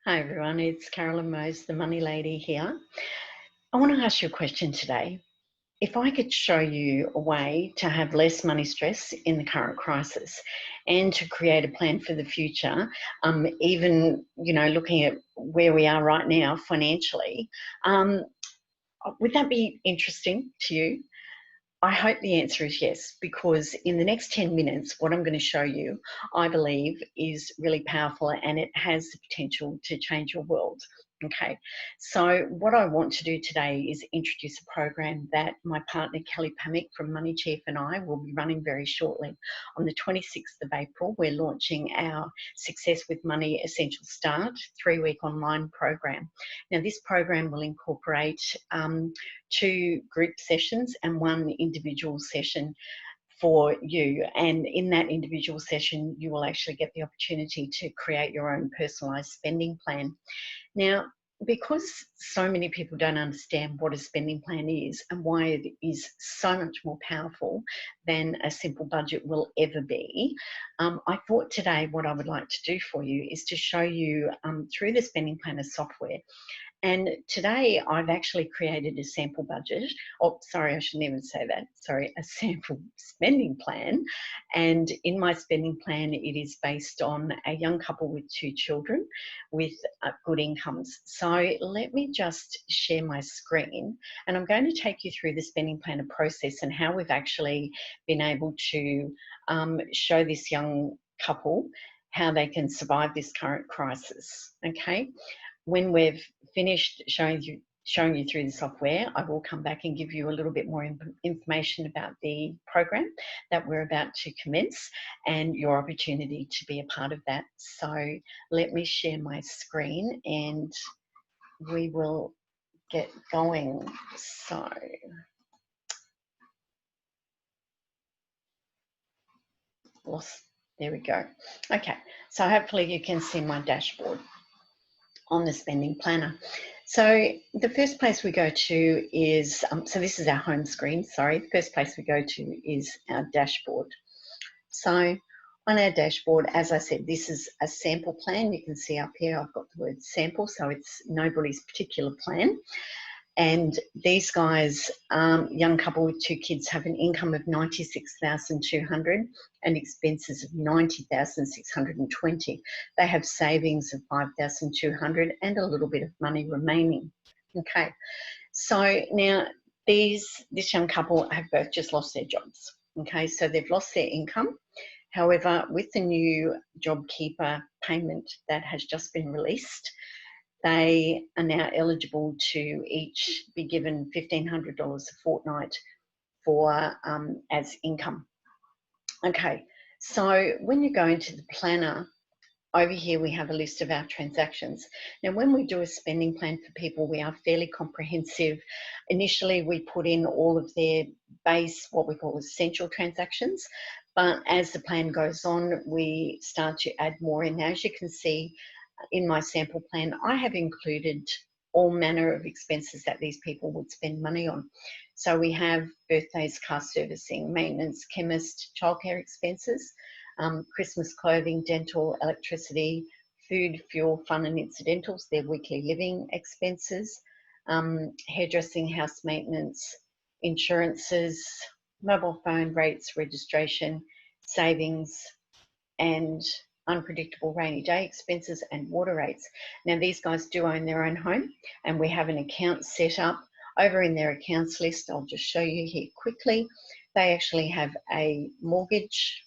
Hi everyone, it's Carolyn Mose, the Money Lady here. I want to ask you a question today. If I could show you a way to have less money stress in the current crisis and to create a plan for the future, even looking at where we are right now financially, um, would that be interesting to you? I hope the answer is yes, because in the next 10 minutes, what I'm going to show you, I believe, is really powerful and it has the potential to change your world. Okay, so what I want to do today is introduce a program that my partner Kelly Pamick from Money Chief and I will be running very shortly. On the 26th of April, we're launching our Success with Money Essential Start 3-week online program. Now, this program will incorporate 2 group sessions and 1 individual session for you, and in that individual session you will actually get the opportunity to create your own personalized spending plan. Now, because so many people don't understand what a spending plan is and why it is so much more powerful than a simple budget will ever be, I thought today what I would like to do for you is to show you through the Spending Planner software. And today I've actually created a sample budget. Oh, sorry, I shouldn't even say that. Sorry, a sample spending plan. And in my spending plan, it is based on a young couple with 2 children with good incomes. So let me just share my screen and I'm going to take you through the spending planner process and how we've actually been able to show this young couple how they can survive this current crisis. Okay. When we've finished showing you through the software, I will come back and give you a little bit more information about the program that we're about to commence and your opportunity to be a part of that. So let me share my screen and we will get going. So there we go. Okay, so hopefully you can see my dashboard on the spending planner. So the first place we go to is, so this is our home screen, sorry. The first place we go to is our dashboard. So on our dashboard, as I said, this is a sample plan. You can see up here, I've got the word sample, so it's nobody's particular plan. And these guys, young couple with 2 kids, have an income of $96,200 and expenses of $90,620. They have savings of $5,200 and a little bit of money remaining. Okay, so now this young couple have both just lost their jobs. Okay, so they've lost their income. However, with the new JobKeeper payment that has just been released, they are now eligible to each be given $1,500 a fortnight for as income. Okay, so when you go into the planner, over here we have a list of our transactions. Now, when we do a spending plan for people, we are fairly comprehensive. Initially, we put in all of their base, what we call essential transactions, but as the plan goes on, we start to add more in. Now, as you can see, in my sample plan, I have included all manner of expenses that these people would spend money on. So we have birthdays, car servicing, maintenance, chemist, childcare expenses, Christmas clothing, dental, electricity, food, fuel, fun and incidentals, their weekly living expenses, hairdressing, house maintenance, insurances, mobile phone rates, registration, savings, and unpredictable rainy day expenses and water rates. Now, these guys do own their own home and we have an account set up over in their accounts list. I'll just show you here quickly. They actually have a mortgage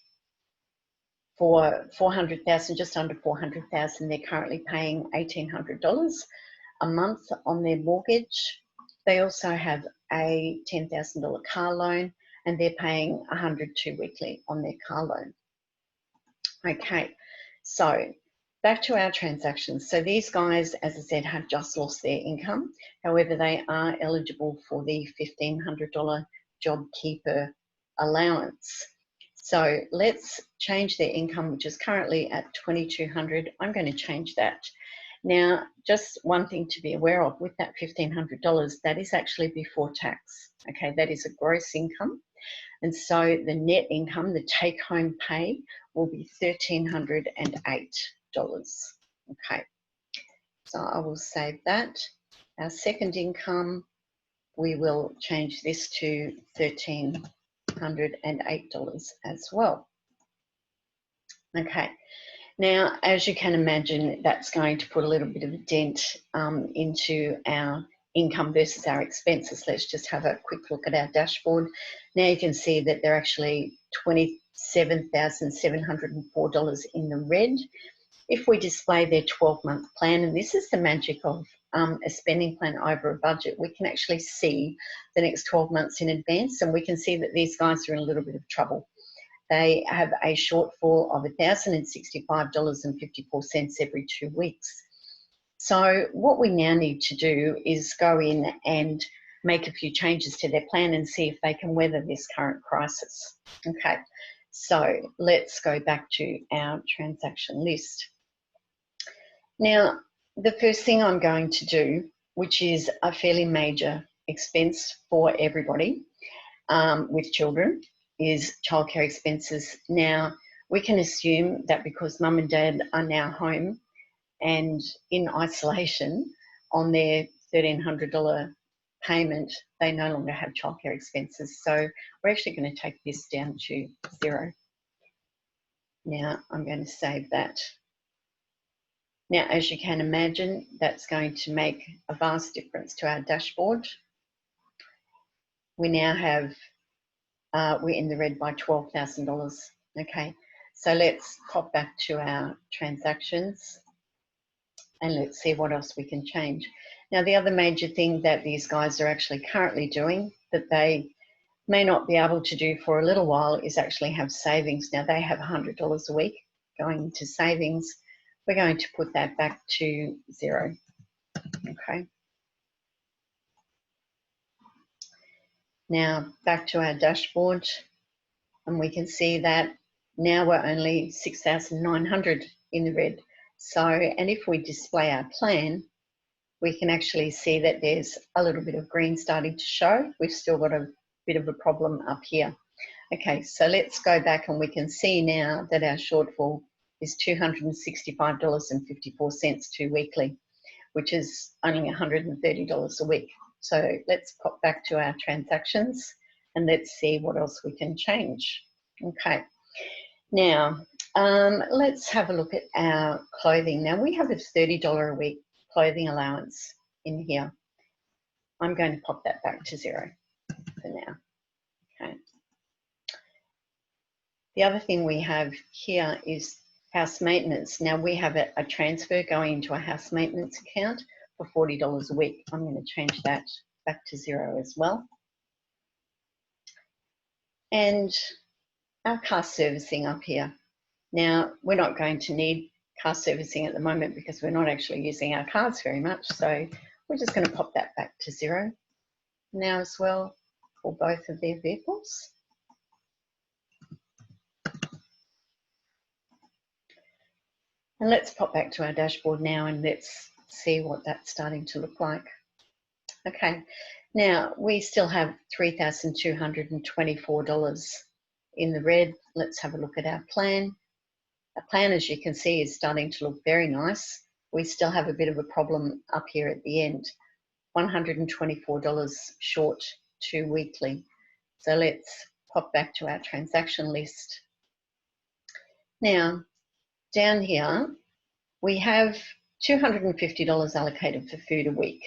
for $400,000, just under $400,000. They're currently paying $1,800 a month on their mortgage. They also have a $10,000 car loan and they're paying $102 weekly on their car loan. Okay, so back to our transactions. So these guys, as I said, have just lost their income. However, they are eligible for the $1,500 JobKeeper allowance. So let's change their income, which is currently at $2,200. I'm going to change that. Now, just one thing to be aware of with that $1,500, that is actually before tax. Okay, that is a gross income. And so the net income, the take-home pay, will be $1,308. Okay. So I will save that. Our second income, we will change this to $1,308 as well. Okay, now as you can imagine, that's going to put a little bit of a dent into our income versus our expenses. Let's just have a quick look at our dashboard. Now you can see that they're actually $27,704 in the red. If we display their 12-month plan, and this is the magic of a spending plan over a budget, we can actually see the next 12 months in advance, and we can see that these guys are in a little bit of trouble. They have a shortfall of $1,065.54 every 2 weeks. So what we now need to do is go in and make a few changes to their plan and see if they can weather this current crisis. Okay, so let's go back to our transaction list. Now, the first thing I'm going to do, which is a fairly major expense for everybody with children, is childcare expenses. Now, we can assume that because mum and dad are now home and in isolation on their $1,300 payment, they no longer have childcare expenses. So we're actually going to take this down to 0. Now, I'm going to save that. Now, as you can imagine, that's going to make a vast difference to our dashboard. We now have, we're in the red by $12,000. Okay, so let's pop back to our transactions and let's see what else we can change. Now, the other major thing that these guys are actually currently doing that they may not be able to do for a little while is actually have savings. Now, they have $100 a week going into savings. We're going to put that back to 0. Okay. Now back to our dashboard, and we can see that now we're only 6,900 in the red. So, and if we display our plan, we can actually see that there's a little bit of green starting to show. We've still got a bit of a problem up here. Okay, so let's go back and we can see now that our shortfall is $265.54 weekly, which is only $130 a week. So let's pop back to our transactions and let's see what else we can change. Okay, now let's have a look at our clothing. Now we have a $30 a week clothing allowance in here. I'm going to pop that back to 0 for now. Okay. The other thing we have here is house maintenance. Now we have a transfer going into a house maintenance account for $40 a week. I'm going to change that back to 0 as well. And our car servicing up here. Now we're not going to need car servicing at the moment because we're not actually using our cars very much. So we're just going to pop that back to 0 now as well for both of their vehicles. And let's pop back to our dashboard now and let's see what that's starting to look like. Okay, now we still have $3,224 in the red. Let's have a look at our plan. Our plan, as you can see, is starting to look very nice. We still have a bit of a problem up here at the end, $124 short to weekly. So let's pop back to our transaction list. Now, down here, we have $250 allocated for food a week.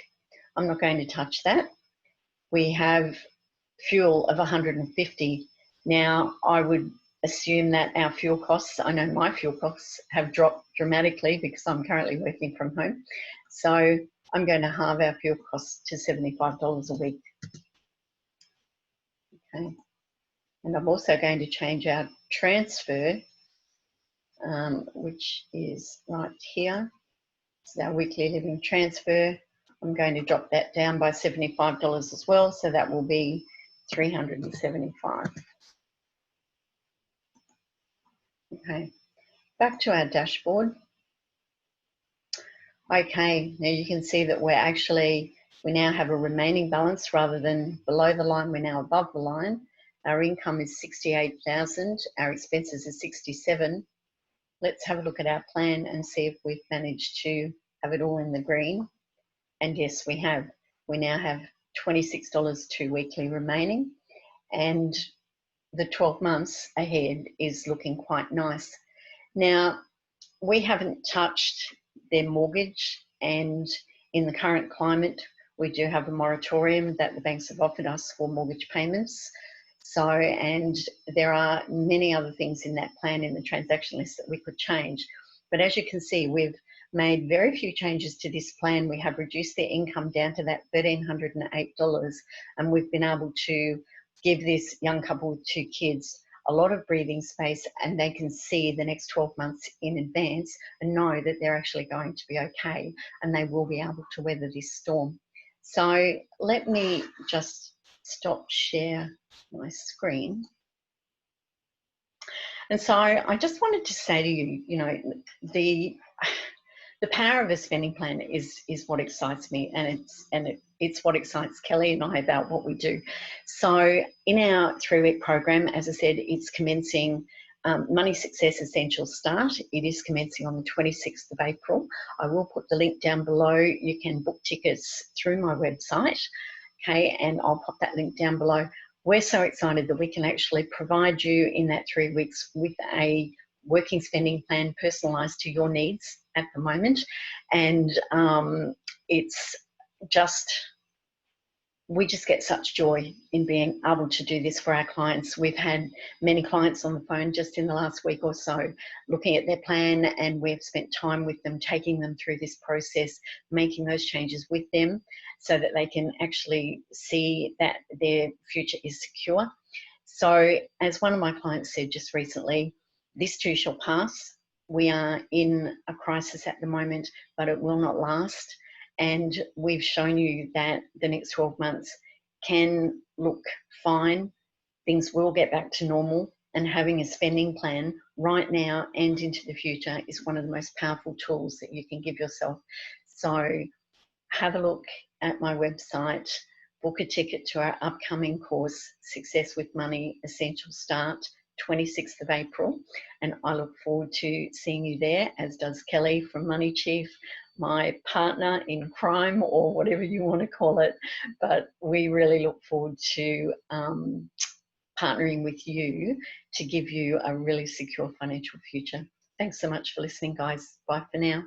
I'm not going to touch that. We have fuel of $150. Now, I would assume that our fuel costs, I know my fuel costs have dropped dramatically because I'm currently working from home. So I'm going to halve our fuel costs to $75 a week. Okay. And I'm also going to change our transfer, which is right here. It's our weekly living transfer. I'm going to drop that down by $75 as well, so that will be $375. Okay, back to our dashboard. Okay, now you can see that we now have a remaining balance rather than below the line, we're now above the line. Our income is $68,000, our expenses are $67,000. Let's have a look at our plan and see if we've managed to have it all in the green. And yes, we have. We now have $26 2 weekly remaining, and the 12 months ahead is looking quite nice. Now, we haven't touched their mortgage, and in the current climate, we do have a moratorium that the banks have offered us for mortgage payments. So, and there are many other things in that plan in the transaction list that we could change. But as you can see, we've made very few changes to this plan. We have reduced their income down to that $1,308, and we've been able to give this young couple with 2 kids a lot of breathing space, and they can see the next 12 months in advance and know that they're actually going to be okay, and they will be able to weather this storm. So let me just stop share my screen. And so I just wanted to say to you, you know, the power of a spending plan is what excites me, and it's what excites Kelly and I about what we do. So in our 3-week program, as I said, it's commencing Money Success Essential Start. It is commencing on the 26th of April. I will put the link down below. You can book tickets through my website, okay, and I'll pop that link down below. We're so excited that we can actually provide you in that 3 weeks with a working spending plan personalised to your needs at the moment. And it's just, we just get such joy in being able to do this for our clients. We've had many clients on the phone just in the last week or so looking at their plan, and we've spent time with them, taking them through this process, making those changes with them so that they can actually see that their future is secure. So as one of my clients said just recently, this too shall pass. We are in a crisis at the moment, but it will not last. And we've shown you that the next 12 months can look fine. Things will get back to normal, and having a spending plan right now and into the future is one of the most powerful tools that you can give yourself. So have a look at my website, book a ticket to our upcoming course, Success with Money Essential Start, 26th of April, and I look forward to seeing you there, as does Kelly from Money Chief, my partner in crime, or whatever you want to call it. But we really look forward to partnering with you to give you a really secure financial future. Thanks so much for listening, guys. Bye for now.